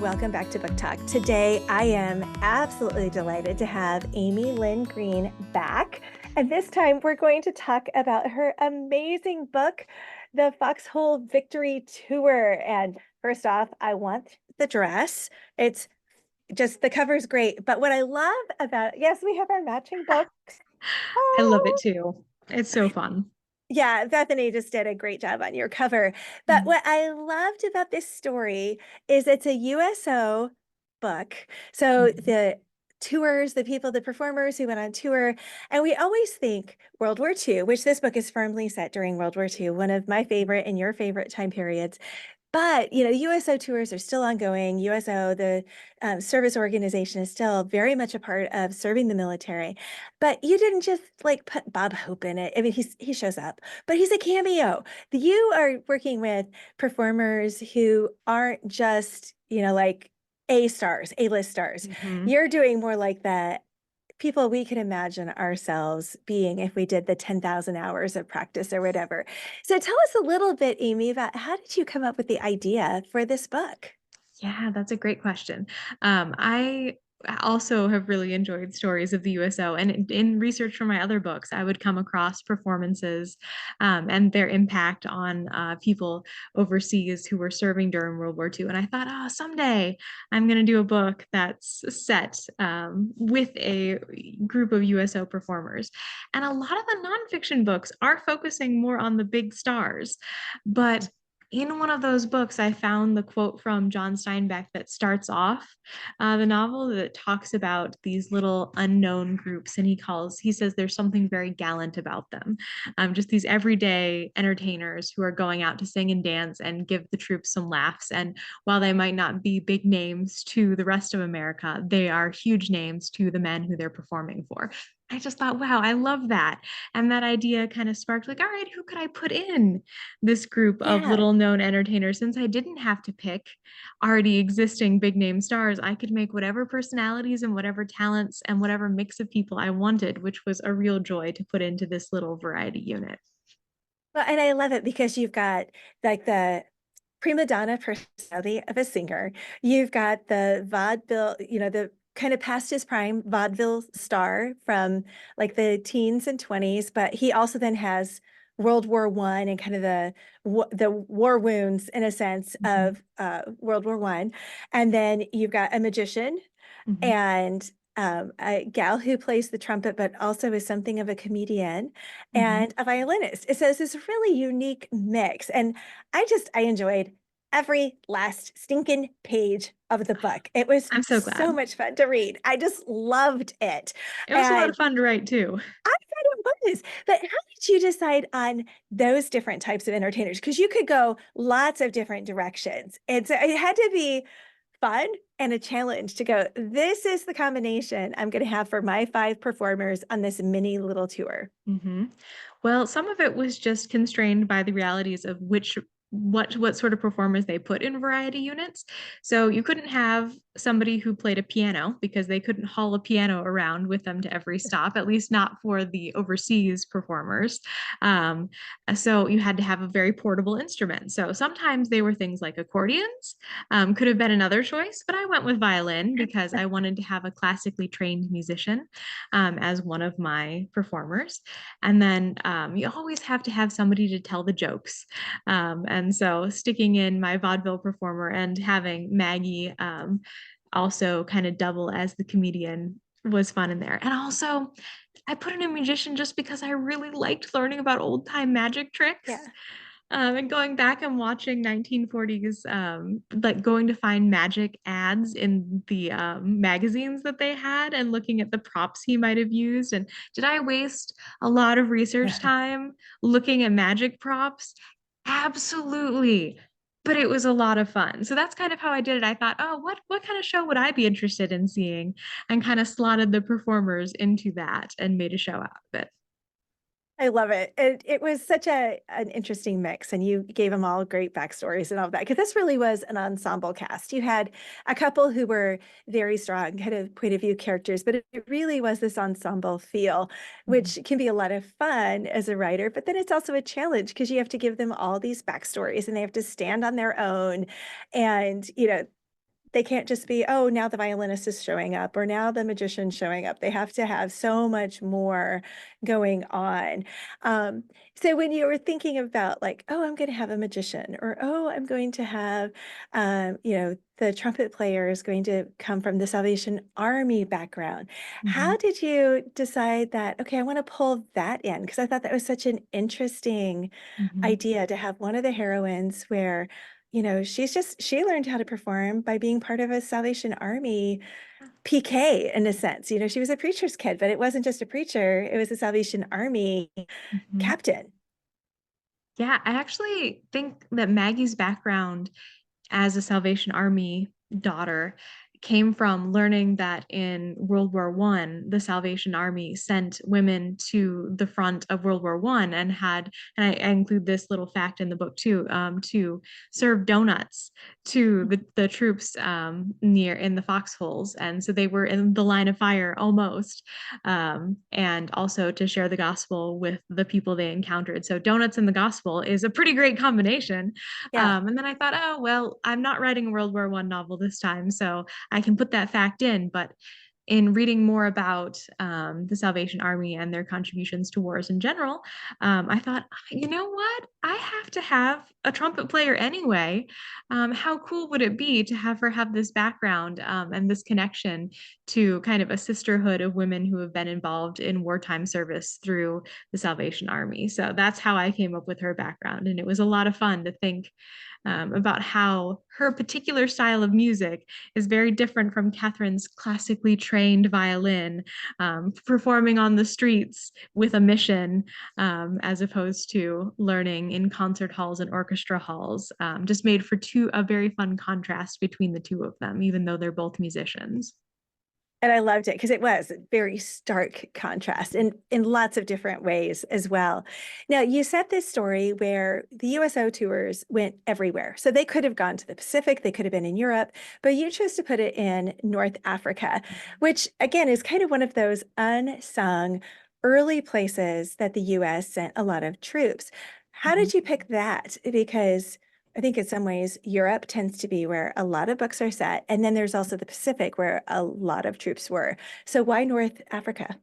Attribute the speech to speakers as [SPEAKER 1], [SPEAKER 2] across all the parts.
[SPEAKER 1] welcome back to Book Talk. Today, I am absolutely delighted to have Amy Lynn Green back. And this time, we're going to talk about her amazing book, The Foxhole Victory Tour. And first off, I want the dress. It's just, the cover's great. But what I love about, yes, we have our matching books.
[SPEAKER 2] I love it
[SPEAKER 1] Oh,
[SPEAKER 2] too. It's so fun.
[SPEAKER 1] yeah, Bethany just did a great job on your cover. But
[SPEAKER 2] Mhm.
[SPEAKER 1] what I loved about this story is it's a USO book. So
[SPEAKER 2] Mhm.
[SPEAKER 1] the tours, the people, the performers who went on tour, and we always think World War II, which this book is firmly set during World War II, one of my favorite and your favorite time periods. But, USO tours are still ongoing. USO, the service organization, is still very much a part of serving the military. But you didn't just like put Bob Hope in it. I mean, he shows up, but he's a cameo. You are working with performers who aren't just, like A stars, A-list stars.
[SPEAKER 2] Mhm.
[SPEAKER 1] You're doing more like the people we could imagine ourselves being if we did the 10,000 hours of practice or whatever. So tell us a little bit, Amy, about how did you come up with the idea for this book?
[SPEAKER 2] Yeah, that's a great question. I also have really enjoyed stories of the USO, and in research for my other books, I would come across performances and their impact on people overseas who were serving during World War II. And I thought, oh, someday I'm going to do a book that's set with a group of USO performers. And a lot of the nonfiction books are focusing more on the big stars, but in one of those books, I found the quote from John Steinbeck that starts off the novel that talks about these little unknown groups, and he says there's something very gallant about them, just these everyday entertainers who are going out to sing and dance and give the troops some laughs. And while they might not be big names to the rest of America, they are huge names to the men who they're performing for. I just thought, wow, I love that. And that idea kind of sparked like, all right, who could I put in this group of
[SPEAKER 1] Yeah.
[SPEAKER 2] little known entertainers? Since I didn't have to pick already existing big name stars, I could make whatever personalities and whatever talents and whatever mix of people I wanted, which was a real joy to put into this little variety unit.
[SPEAKER 1] Well, and I love it because you've got like the prima donna personality of a singer. You've got the vaudeville, the kind of past his prime vaudeville star from like the teens and 20s, but he also then has World War One and kind of the war wounds in a sense
[SPEAKER 2] Mhm.
[SPEAKER 1] of World War One. And then you've got a magician
[SPEAKER 2] Mhm.
[SPEAKER 1] and a gal who plays the trumpet, but also is something of a comedian,
[SPEAKER 2] Mhm.
[SPEAKER 1] and a violinist. So it's this really unique mix. And I enjoyed every last stinking page of the book. It was
[SPEAKER 2] I'm so
[SPEAKER 1] so
[SPEAKER 2] glad.
[SPEAKER 1] much fun to read. I just loved it.
[SPEAKER 2] It was a lot
[SPEAKER 1] And
[SPEAKER 2] of fun to write too.
[SPEAKER 1] I thought it was. But how did you decide on those different types of entertainers? Because you could go lots of different directions. And so it had to be fun and a challenge to go, this is the combination I'm going to have for my 5 performers on this mini little tour.
[SPEAKER 2] Hmm. Well, some of it was just constrained by the realities of what sort of performers they put in variety units. So you couldn't have somebody who played a piano because they couldn't haul a piano around with them to every stop, at least not for the overseas performers. Um, so you had to have a very portable instrument. So sometimes they were things like accordions, could have been another choice, but I went with violin because I wanted to have a classically trained musician as one of my performers. And then you always have to have somebody to tell the jokes. And so sticking in my vaudeville performer and having Maggie also kind of double as the comedian was fun in there. And also, I put in a magician just because I really liked learning about old time magic tricks.
[SPEAKER 1] Yeah.
[SPEAKER 2] And going back and watching 1940s, like going to find magic ads in the magazines that they had and looking at the props he might have used. And did I waste a lot of research time looking at magic props? Absolutely. But it was a lot of fun. So that's kind of how I did it. I thought, oh, what kind of show would I be interested in seeing? And kind of slotted the performers into that and made a show out of it.
[SPEAKER 1] I love it. It was such an interesting mix, and you gave them all great backstories and all of that. Because this really was an ensemble cast. You had a couple who were very strong, kind of point of view characters, but it really was this ensemble feel,
[SPEAKER 2] Mhm.
[SPEAKER 1] which can be a lot of fun as a writer. But then it's also a challenge because you have to give them all these backstories, and they have to stand on their own, and They can't just be, oh, now the violinist is showing up or now the magician's showing up. They have to have so much more going on. Um, so when you were thinking about like, oh, I'm going to have a magician or, oh, I'm going to have, the trumpet player is going to come from the Salvation Army background.
[SPEAKER 2] Mhm.
[SPEAKER 1] How did you decide that, okay, I want to pull that in? Because I thought that was such an interesting
[SPEAKER 2] Mhm.
[SPEAKER 1] idea to have one of the heroines where she learned how to perform by being part of a Salvation Army PK in a sense. She was a preacher's kid, but it wasn't just a preacher, it was a Salvation Army
[SPEAKER 2] Mhm.
[SPEAKER 1] captain.
[SPEAKER 2] Yeah, I actually think that Maggie's background as a Salvation Army daughter came from learning that in World War One, the Salvation Army sent women to the front of World War One and I include this little fact in the book too, to serve donuts to the troops near in the foxholes. And so they were in the line of fire almost, and also to share the gospel with the people they encountered. So donuts and the gospel is a pretty great combination.
[SPEAKER 1] Yeah.
[SPEAKER 2] And then I thought, oh, well, I'm not writing a World War One novel this time, so I can put that fact in. But in reading more about the Salvation Army and their contributions to wars in general, I thought, you know what? I have to have a trumpet player anyway. How cool would it be to have her have this background and this connection to kind of a sisterhood of women who have been involved in wartime service through the Salvation Army? So that's how I came up with her background. And it was a lot of fun to think about how her particular style of music is very different from Catherine's classically trained violin, performing on the streets with a mission, as opposed to learning in concert halls and orchestra halls. Just made for a very fun contrast between the two of them, even though they're both musicians.
[SPEAKER 1] And I loved it because it was a very stark contrast in lots of different ways as well. Now, you set this story where the USO tours went everywhere. So they could have gone to the Pacific, they could have been in Europe, but you chose to put it in North Africa, which again is kind of one of those unsung early places that the US sent a lot of troops. How
[SPEAKER 2] Mhm.
[SPEAKER 1] did you pick that? Because I think in some ways, Europe tends to be where a lot of books are set. And then there's also the Pacific where a lot of troops were. So why North Africa?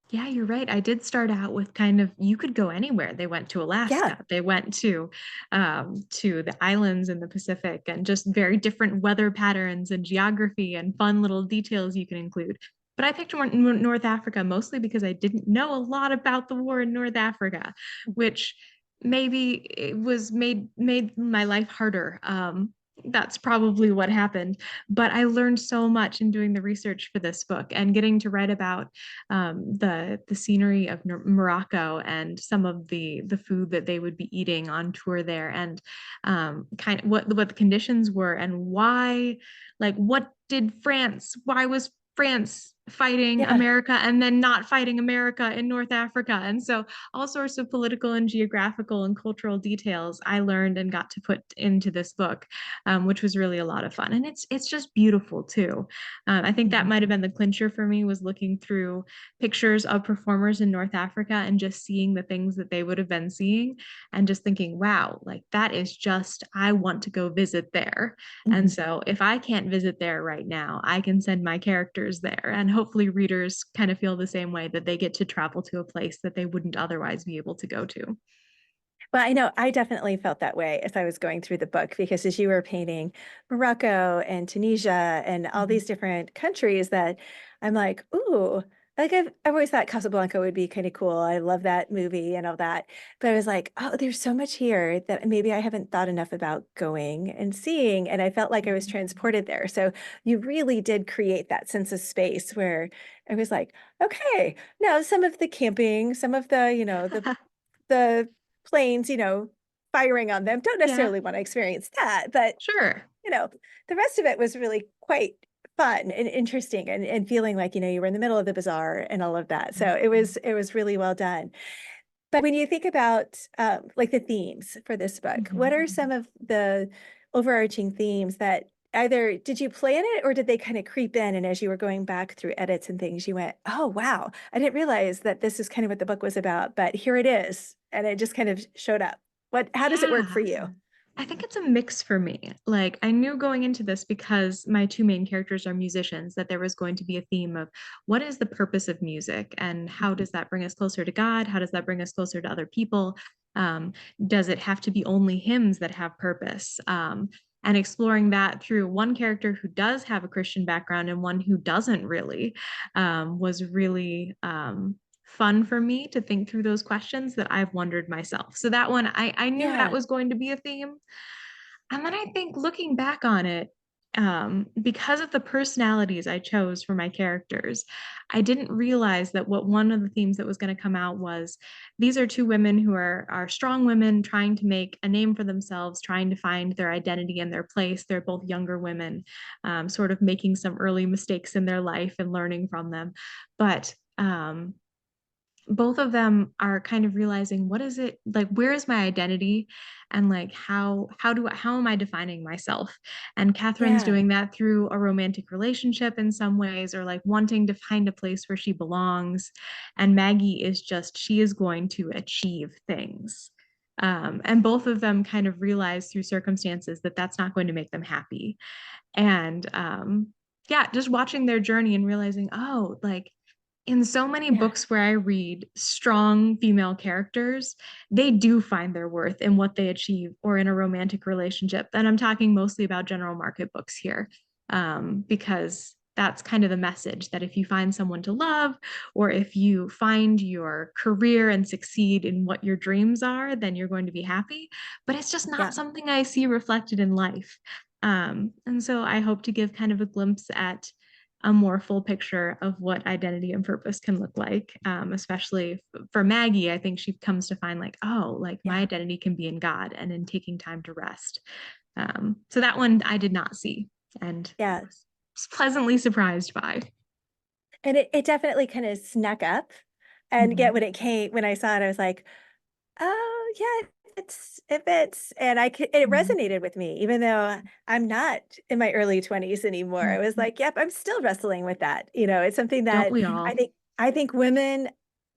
[SPEAKER 2] Yeah, you're right. I did start out with kind of you could go anywhere. They went to
[SPEAKER 1] Yeah.
[SPEAKER 2] Alaska. They went to the islands in the Pacific, and just very different weather patterns and geography and fun little details you can include. But I picked North Africa mostly because I didn't know a lot about the war in North Africa, which maybe it was made my life harder. That's probably what happened. But I learned so much in doing the research for this book and getting to write about the scenery of Morocco and some of the food that they would be eating on tour there, and kind of what the conditions were and why, like why was France fighting
[SPEAKER 1] Yeah.
[SPEAKER 2] America and then not fighting America in North Africa? And so all sorts of political and geographical and cultural details I learned and got to put into this book, which was really a lot of fun. And it's just beautiful too. I think that
[SPEAKER 1] Mhm.
[SPEAKER 2] might have been the clincher for me, was looking through pictures of performers in North Africa and just seeing the things that they would have been seeing and just thinking, wow, like that is just, I want to go visit there. And
[SPEAKER 1] Mhm.
[SPEAKER 2] so if I can't visit there right now, I can send my characters there. And hopefully readers kind of feel the same way, that they get to travel to a place that they wouldn't otherwise be able to go to.
[SPEAKER 1] Well, I know I definitely felt that way as I was going through the book because as you were painting Morocco and Tunisia and all
[SPEAKER 2] Mhm.
[SPEAKER 1] these different countries that I'm like, ooh, like I've always thought Casablanca would be kind of cool. I love that movie and all that. But I was like, oh, there's so much here that maybe I haven't thought enough about going and seeing. And I felt like I was transported there. So you really did create that sense of space where I was like, okay, now some of the camping, some of the, the planes, firing on them. Don't
[SPEAKER 2] Yeah,
[SPEAKER 1] necessarily want to experience that, but
[SPEAKER 2] sure.
[SPEAKER 1] you know, the rest of it was really quite fun and interesting and feeling like, you were in the middle of the bazaar and all of that. So it was really well done. But when you think about like the themes for this book, what
[SPEAKER 2] Mhm.
[SPEAKER 1] are some of the overarching themes that either did you plan it or did they kind of creep in? And as you were going back through edits and things, you went, oh, wow, I didn't realize that this is kind of what the book was about, but here it is. And it just kind of showed up. How does it work
[SPEAKER 2] Yeah.
[SPEAKER 1] for you?
[SPEAKER 2] I think it's a mix for me. Like, I knew going into this, because my two main characters are musicians, that there was going to be a theme of what is the purpose of music and how does that bring us closer to God? How does that bring us closer to other people? Um, does it have to be only hymns that have purpose? And exploring that through one character who does have a Christian background and one who doesn't really, was really fun for me to think through those questions that I've wondered myself. So that one, I knew that
[SPEAKER 1] Yeah,
[SPEAKER 2] was going to be a theme. And then I think looking back on it, because of the personalities I chose for my characters, I didn't realize that what one of the themes that was going to come out was these are two women who are strong women trying to make a name for themselves, trying to find their identity and their place. They're both younger women, sort of making some early mistakes in their life and learning from them. But both of them are kind of realizing what is it like, where is my identity, and like how am I defining myself. And Catherine's
[SPEAKER 1] yeah,
[SPEAKER 2] doing that through a romantic relationship in some ways, or like wanting to find a place where she belongs. And Maggie is just, she is going to achieve things, and both of them kind of realize through circumstances that that's not going to make them happy. And yeah, just watching their journey and realizing, oh, like in so many
[SPEAKER 1] yeah,
[SPEAKER 2] books where I read strong female characters, they do find their worth in what they achieve or in a romantic relationship. And I'm talking mostly about general market books here, because that's kind of the message that if you find someone to love, or if you find your career and succeed in what your dreams are, then you're going to be happy. But it's just not
[SPEAKER 1] yeah,
[SPEAKER 2] something I see reflected in life. And so I hope to give kind of a glimpse at a more full picture of what identity and purpose can look like. Especially for Maggie, I think she comes to find like, oh, like my
[SPEAKER 1] yeah,
[SPEAKER 2] identity can be in God and in taking time to rest. So that one I did not see, and
[SPEAKER 1] yeah.
[SPEAKER 2] was pleasantly surprised by.
[SPEAKER 1] And it definitely kind of snuck up. And yet
[SPEAKER 2] Mhm.
[SPEAKER 1] when it came, when I saw it, I was like, oh yeah, it fits. And it
[SPEAKER 2] Mhm.
[SPEAKER 1] resonated with me, even though I'm not in my early 20s anymore. I was
[SPEAKER 2] Mhm.
[SPEAKER 1] like, yep, I'm still wrestling with that. It's something
[SPEAKER 2] Don't
[SPEAKER 1] that
[SPEAKER 2] we
[SPEAKER 1] I
[SPEAKER 2] all?
[SPEAKER 1] think I think women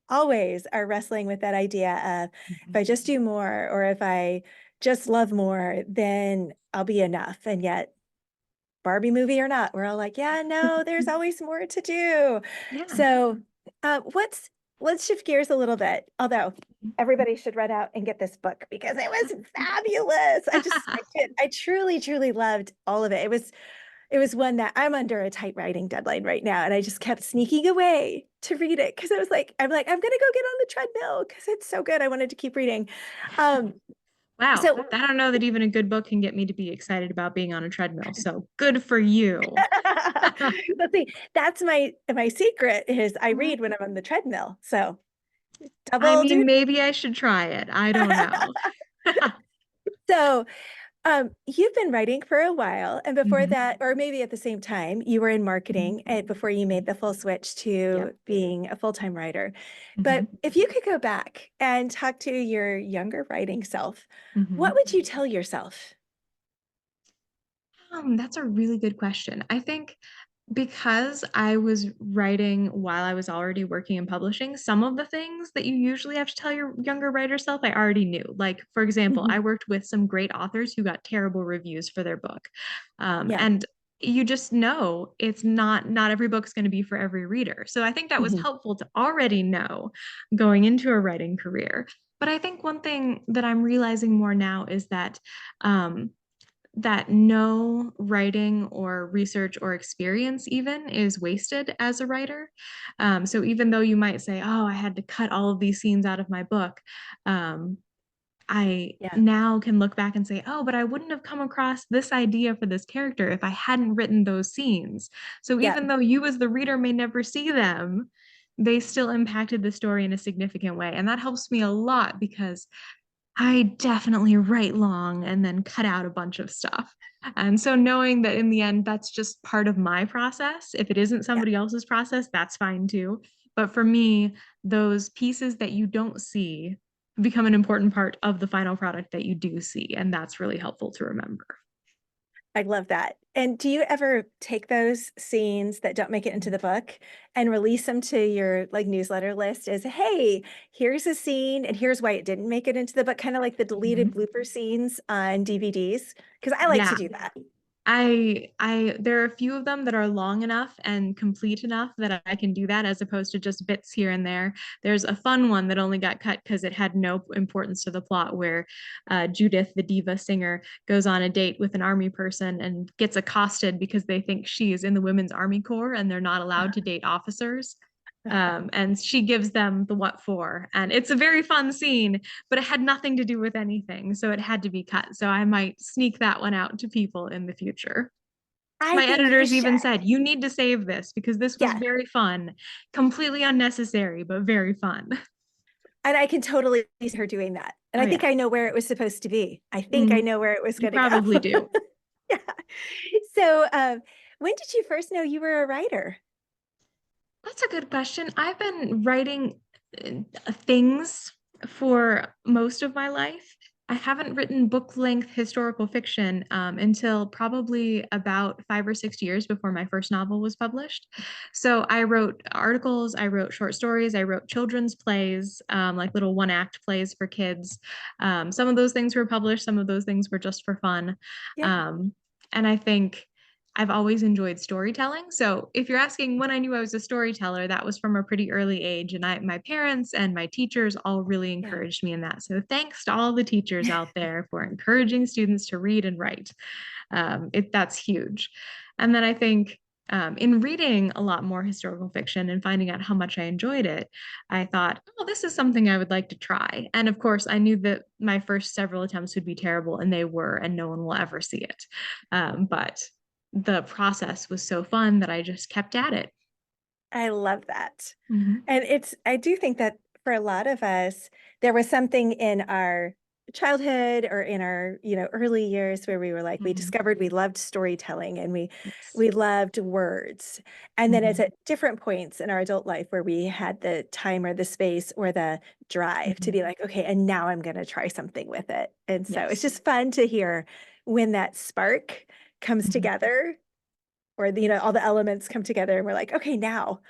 [SPEAKER 1] always are wrestling with that idea of if
[SPEAKER 2] Mhm.
[SPEAKER 1] I just do more or if I just love more, then I'll be enough. And yet Barbie movie or not, we're all like, yeah, no, there's always more to do.
[SPEAKER 2] Yeah.
[SPEAKER 1] So, what's let's shift gears a little bit. Although everybody should run out and get this book because it was fabulous. I truly, truly loved all of it. It was one that I'm under a tight writing deadline right now, and I just kept sneaking away to read it because I'm gonna go get on the treadmill because it's so good. I wanted to keep reading. Um,
[SPEAKER 2] Wow.
[SPEAKER 1] so
[SPEAKER 2] I don't know that even a good book can get me to be excited about being on a treadmill. So good for you.
[SPEAKER 1] let's see. That's my secret is I
[SPEAKER 2] Mhm.
[SPEAKER 1] read when I'm on the treadmill. So
[SPEAKER 2] I
[SPEAKER 1] double
[SPEAKER 2] mean,
[SPEAKER 1] duty.
[SPEAKER 2] maybe I should try it. I don't know.
[SPEAKER 1] So you've been writing for a while, and before
[SPEAKER 2] Mhm.
[SPEAKER 1] that, or maybe at the same time, you were in
[SPEAKER 2] Mhm.
[SPEAKER 1] marketing and before you made the full switch
[SPEAKER 2] Yep.
[SPEAKER 1] to being a full-time writer. But
[SPEAKER 2] Mhm.
[SPEAKER 1] if you could go back and talk to your younger writing self, what
[SPEAKER 2] Mhm.
[SPEAKER 1] would you tell yourself?
[SPEAKER 2] That's a really good question. I think because I was writing while I was already working in publishing, some of the things that you usually have to tell your younger writer self, I already knew. Like, for example, I
[SPEAKER 1] Mhm.
[SPEAKER 2] worked with some great authors who got terrible reviews for their book.
[SPEAKER 1] Yeah.
[SPEAKER 2] And you just know it's not every book's going to be for every reader. So I think that was
[SPEAKER 1] Mhm.
[SPEAKER 2] helpful to already know going into a writing career. But I think one thing that I'm realizing more now is um, that no writing or research or experience even is wasted as a writer. So even though you might say, oh, I had to cut all of these scenes out of my book, um, I
[SPEAKER 1] Yeah.
[SPEAKER 2] now can look back and say, oh, but I wouldn't have come across this idea for this character if I hadn't written those scenes. So
[SPEAKER 1] Yeah.
[SPEAKER 2] even though you as the reader may never see them, they still impacted the story in a significant way. And that helps me a lot because I definitely write long and then cut out a bunch of stuff. And so knowing that in the end, that's just part of my process. If it isn't
[SPEAKER 1] Yeah.
[SPEAKER 2] somebody else's process, that's fine too. But for me, those pieces that you don't see become an important part of the final product that you do see. And that's really helpful to remember.
[SPEAKER 1] I love that. And do you ever take those scenes that don't make it into the book and release them to your like newsletter list as, hey, here's a scene and here's why it didn't make it into the book, kind of like the deleted
[SPEAKER 2] Mhm.
[SPEAKER 1] blooper scenes on DVDs? Because I like to
[SPEAKER 2] Yeah.
[SPEAKER 1] do that.
[SPEAKER 2] There are a few of them that are long enough and complete enough that I can do that as opposed to just bits here and there. There's a fun one that only got cut because it had no importance to the plot, where Judith, the diva singer, goes on a date with an army person and gets accosted because they think she's in the Women's Army Corps and they're not allowed to date officers. And she gives them the what for. And it's a very fun scene, but it had nothing to do with anything. So it had to be cut. So I might sneak that one out to people in the future.
[SPEAKER 1] I
[SPEAKER 2] My
[SPEAKER 1] think you
[SPEAKER 2] editors
[SPEAKER 1] should.
[SPEAKER 2] even said, you need to save this because this was
[SPEAKER 1] Yeah.
[SPEAKER 2] very fun, completely unnecessary, but very fun.
[SPEAKER 1] And I can totally see her doing that. And
[SPEAKER 2] Oh,
[SPEAKER 1] I think
[SPEAKER 2] yeah.
[SPEAKER 1] I know where it was supposed to be. I think I
[SPEAKER 2] Mm,
[SPEAKER 1] know where it was
[SPEAKER 2] you
[SPEAKER 1] going to
[SPEAKER 2] probably
[SPEAKER 1] go.
[SPEAKER 2] do.
[SPEAKER 1] Yeah. So, when did you first know you were a writer?
[SPEAKER 2] That's a good question. I've been writing things for most of my life. I haven't written book-length historical fiction until probably about 5 or 6 years before my first novel was published. So I wrote articles, I wrote short stories, I wrote children's plays, like little one-act plays for kids. Some of those things were published, some of those things were just for fun.
[SPEAKER 1] Yeah.
[SPEAKER 2] Um, and I think I've always enjoyed storytelling. So if you're asking when I knew I was a storyteller, that was from a pretty early age. And my parents and my teachers all really
[SPEAKER 1] Yeah.
[SPEAKER 2] encouraged me in that. So thanks to all the teachers out there for encouraging students to read and write. That's huge. And then I think in reading a lot more historical fiction and finding out how much I enjoyed it, I thought, oh, this is something I would like to try. And of course, I knew that my first several attempts would be terrible, and they were, and no one will ever see it. But the process was so fun that I just kept at it.
[SPEAKER 1] I love that.
[SPEAKER 2] Mhm.
[SPEAKER 1] And I do think that for a lot of us, there was something in our childhood or in our, early years where we were like, we
[SPEAKER 2] Mhm.
[SPEAKER 1] discovered we loved storytelling and
[SPEAKER 2] Yes.
[SPEAKER 1] we loved words. And then it's
[SPEAKER 2] Mhm.
[SPEAKER 1] at different points in our adult life where we had the time or the space or the drive to be
[SPEAKER 2] Mhm.
[SPEAKER 1] like, okay, and now I'm going to try something with it. And so it's
[SPEAKER 2] Yes.
[SPEAKER 1] just fun to hear when that spark comes
[SPEAKER 2] Mhm.
[SPEAKER 1] together or all the elements come together and we're like, okay, now,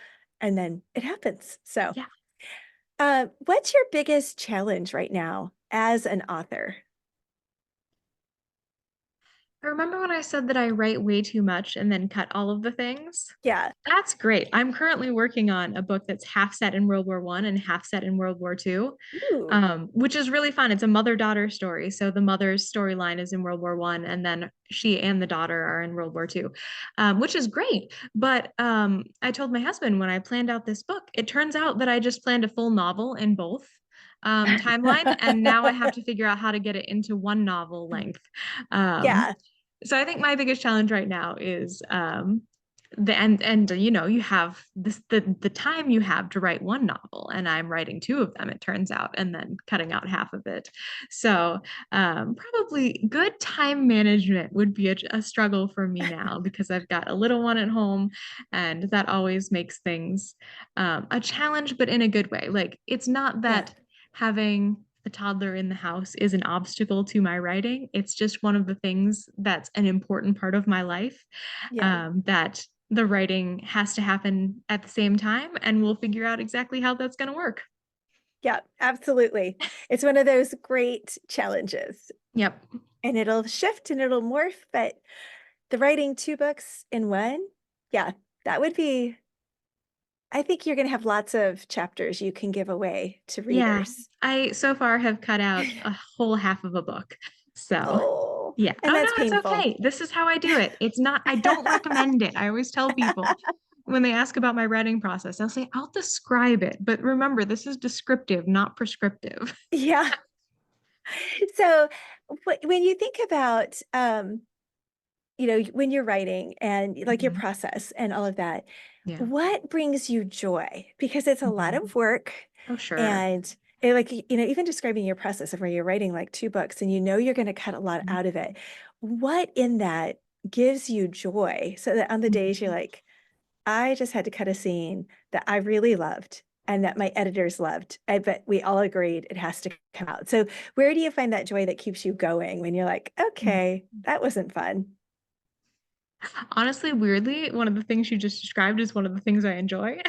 [SPEAKER 1] and then it happens. So,
[SPEAKER 2] Yeah.
[SPEAKER 1] what's your biggest challenge right now as an author?
[SPEAKER 2] I remember when I said that I write way too much and then cut all of the things.
[SPEAKER 1] Yeah.
[SPEAKER 2] That's great. I'm currently working on a book that's half set in World War I and half set in World War II,
[SPEAKER 1] Ooh.
[SPEAKER 2] which is really fun. It's a mother-daughter story. So the mother's storyline is in World War I, and then she and the daughter are in World War II, which is great. But I told my husband when I planned out this book, it turns out that I just planned a full novel in both timeline, and now I have to figure out how to get it into one novel length. Um,
[SPEAKER 1] Yeah.
[SPEAKER 2] so I think my biggest challenge right now is you have the time you have to write one novel, and I'm writing two of them, it turns out, and then cutting out half of it. So probably good time management would be a struggle for me now because I've got a little one at home, and that always makes things a challenge, but in a good way. Like, it's not
[SPEAKER 1] Yeah.
[SPEAKER 2] that having a toddler in the house is an obstacle to my writing. It's just one of the things that's an important part of my life,
[SPEAKER 1] Yeah.
[SPEAKER 2] that the writing has to happen at the same time, and we'll figure out exactly how that's going to work.
[SPEAKER 1] Yeah. Absolutely. It's one of those great challenges
[SPEAKER 2] Yep.
[SPEAKER 1] and it'll shift and it'll morph, but the writing two books in one, yeah, that would be, I think you're going to have lots of chapters you can give away to
[SPEAKER 2] Yeah.
[SPEAKER 1] readers.
[SPEAKER 2] I so far have cut out a whole half of a book. So,
[SPEAKER 1] Oh,
[SPEAKER 2] yeah. Oh,
[SPEAKER 1] and
[SPEAKER 2] no,
[SPEAKER 1] that's
[SPEAKER 2] it's
[SPEAKER 1] painful.
[SPEAKER 2] okay. This is how I do it. It's not, I don't recommend it. I always tell people when they ask about my writing process, I'll say, I'll describe it. But remember, this is descriptive, not prescriptive.
[SPEAKER 1] Yeah. So when you think about, when you're writing and like your
[SPEAKER 2] Mhm.
[SPEAKER 1] process and all of that,
[SPEAKER 2] Yeah.
[SPEAKER 1] what brings you joy? Because it's a lot
[SPEAKER 2] Mhm.
[SPEAKER 1] of work
[SPEAKER 2] Oh, sure.
[SPEAKER 1] and like, even describing your process of where you're writing like two books and you're going to cut a lot out of it. What in that gives you joy so that on the days you're
[SPEAKER 2] Mhm.
[SPEAKER 1] like, I just had to cut a scene that I really loved and that my editors loved, but we all agreed it has to come out. So where do you find that joy that keeps you going when you're like, okay, that wasn't fun?
[SPEAKER 2] Honestly, weirdly, one of the things you just described is one of the things I enjoy.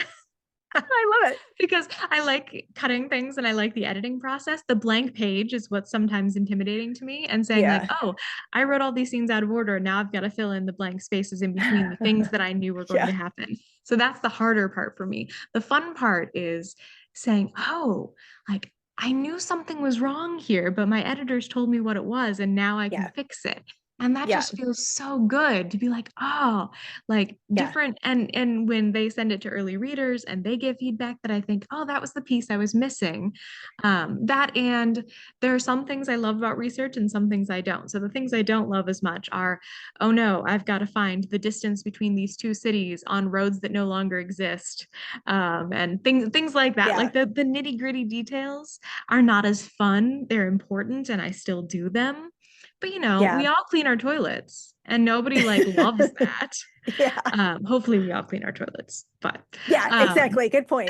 [SPEAKER 1] I love it.
[SPEAKER 2] Because I like cutting things and I like the editing process. The blank page is what's sometimes intimidating to me, and saying like,
[SPEAKER 1] Yeah.
[SPEAKER 2] oh, I wrote all these things out of order. Now I've got to fill in the blank spaces in between the things that I knew were going
[SPEAKER 1] Yeah.
[SPEAKER 2] to happen. So that's the harder part for me. The fun part is saying, oh, like I knew something was wrong here, but my editors told me what it was, and now I can
[SPEAKER 1] Yeah.
[SPEAKER 2] fix it. And that
[SPEAKER 1] Yeah.
[SPEAKER 2] just feels so good to be like, oh, like
[SPEAKER 1] Yeah.
[SPEAKER 2] different. And when they send it to early readers and they give feedback that I think, oh, that was the piece I was missing. That, and there are some things I love about research and some things I don't. So the things I don't love as much are, oh no, I've got to find the distance between these two cities on roads that no longer exist. And things like that.
[SPEAKER 1] Yeah.
[SPEAKER 2] Like the nitty-gritty details are not as fun. They're important and I still do them. But
[SPEAKER 1] Yeah.
[SPEAKER 2] we all clean our toilets and nobody like loves that.
[SPEAKER 1] Yeah.
[SPEAKER 2] Hopefully we all clean our toilets,
[SPEAKER 1] Yeah,
[SPEAKER 2] um,
[SPEAKER 1] exactly. Good point.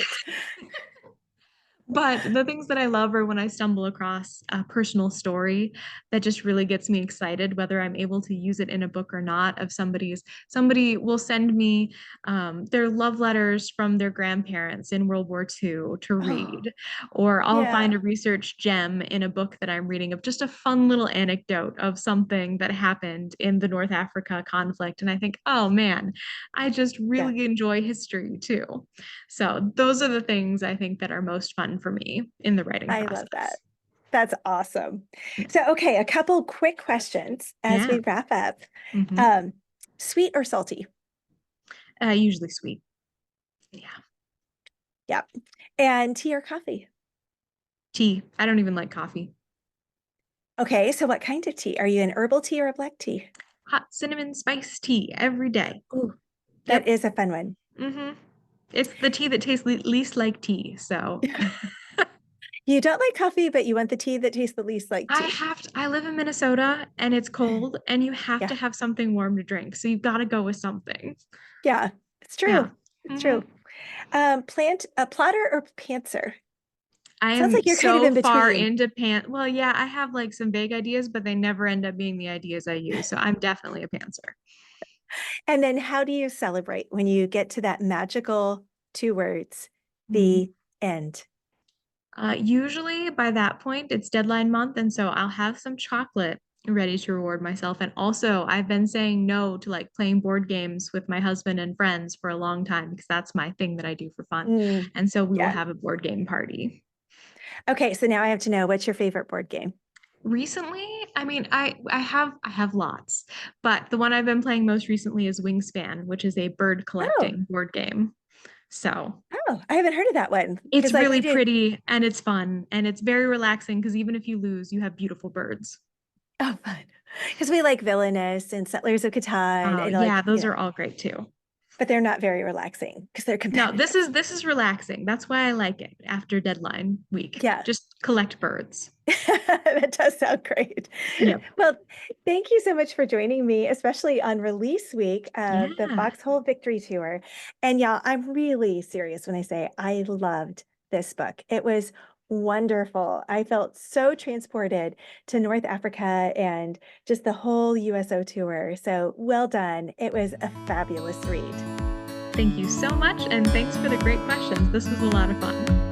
[SPEAKER 2] but the things that I love are when I stumble across a personal story that just really gets me excited, whether I'm able to use it in a book or not. Of somebody will send me their love letters from their grandparents in World War II to
[SPEAKER 1] Oh,
[SPEAKER 2] read, or I'll
[SPEAKER 1] yeah.
[SPEAKER 2] find a research gem in a book that I'm reading of just a fun little anecdote of something that happened in the North Africa conflict. And I think, oh man, I just
[SPEAKER 1] Yeah.
[SPEAKER 2] really enjoy history too. So those are the things I think that are most fun for me in the writing
[SPEAKER 1] I love that.
[SPEAKER 2] process.
[SPEAKER 1] That's awesome. So, okay, a couple quick questions as
[SPEAKER 2] Yeah.
[SPEAKER 1] we wrap up.
[SPEAKER 2] Hmm.
[SPEAKER 1] Um, Sweet or salty?
[SPEAKER 2] Usually sweet. Yeah.
[SPEAKER 1] Yep. And tea or coffee?
[SPEAKER 2] Tea. I don't even like coffee.
[SPEAKER 1] Okay, so what kind of tea? Are you an herbal tea or a black tea?
[SPEAKER 2] Hot cinnamon spice tea every day.
[SPEAKER 1] Ooh, that
[SPEAKER 2] Yep.
[SPEAKER 1] is a fun one.
[SPEAKER 2] Hmm. It's the tea that tastes least like tea. So
[SPEAKER 1] You don't like coffee, but you want the tea that tastes the least like tea.
[SPEAKER 2] I live in Minnesota and it's cold and you have
[SPEAKER 1] Yeah.
[SPEAKER 2] to have something warm to drink. So you've got to go with something.
[SPEAKER 1] Yeah, it's
[SPEAKER 2] Yeah.
[SPEAKER 1] true. It's
[SPEAKER 2] Hmm.
[SPEAKER 1] true. Plant a plotter or pantser?
[SPEAKER 2] I
[SPEAKER 1] Sounds
[SPEAKER 2] am
[SPEAKER 1] like you're kind of
[SPEAKER 2] so
[SPEAKER 1] in
[SPEAKER 2] far
[SPEAKER 1] between.
[SPEAKER 2] into well, yeah, I have like some vague ideas, but they never end up being the ideas I use. So I'm definitely a pantser.
[SPEAKER 1] And then how do you celebrate when you get to that magical two words,
[SPEAKER 2] Mhm.
[SPEAKER 1] the end?
[SPEAKER 2] Usually by that point, it's deadline month. And so I'll have some chocolate ready to reward myself. And also, I've been saying no to like playing board games with my husband and friends for a long time because that's my thing that I do for fun.
[SPEAKER 1] Mm,
[SPEAKER 2] And so we will
[SPEAKER 1] yeah.
[SPEAKER 2] have a board game party.
[SPEAKER 1] Okay, so now I have to know what's your favorite board game?
[SPEAKER 2] Recently, I mean, I have lots, but the one I've been playing most recently is Wingspan, which is a bird
[SPEAKER 1] Oh,
[SPEAKER 2] collecting board game. So
[SPEAKER 1] oh, I haven't heard of that one
[SPEAKER 2] it's
[SPEAKER 1] because like we
[SPEAKER 2] really
[SPEAKER 1] did.
[SPEAKER 2] pretty and it's fun and it's very relaxing because even if you lose, you have beautiful birds.
[SPEAKER 1] Oh, fun. Because we like Villainous and Settlers of Catan
[SPEAKER 2] Oh
[SPEAKER 1] and
[SPEAKER 2] yeah,
[SPEAKER 1] like,
[SPEAKER 2] those are all great too.
[SPEAKER 1] but they're not very relaxing because they're
[SPEAKER 2] No, this
[SPEAKER 1] competitive.
[SPEAKER 2] is this is relaxing. That's why I like it after deadline week.
[SPEAKER 1] Yeah,
[SPEAKER 2] Just collect birds.
[SPEAKER 1] that does sound great.
[SPEAKER 2] Yep.
[SPEAKER 1] Well, thank you so much for joining me, especially on release week of the
[SPEAKER 2] Yeah.
[SPEAKER 1] Foxhole Victory Tour. And yeah, I'm really serious when I say I loved this book. It was wonderful. I felt so transported to North Africa and just the whole USO tour. So well done. It was a fabulous read.
[SPEAKER 2] Thank you so much and thanks for the great questions. This was a lot of fun.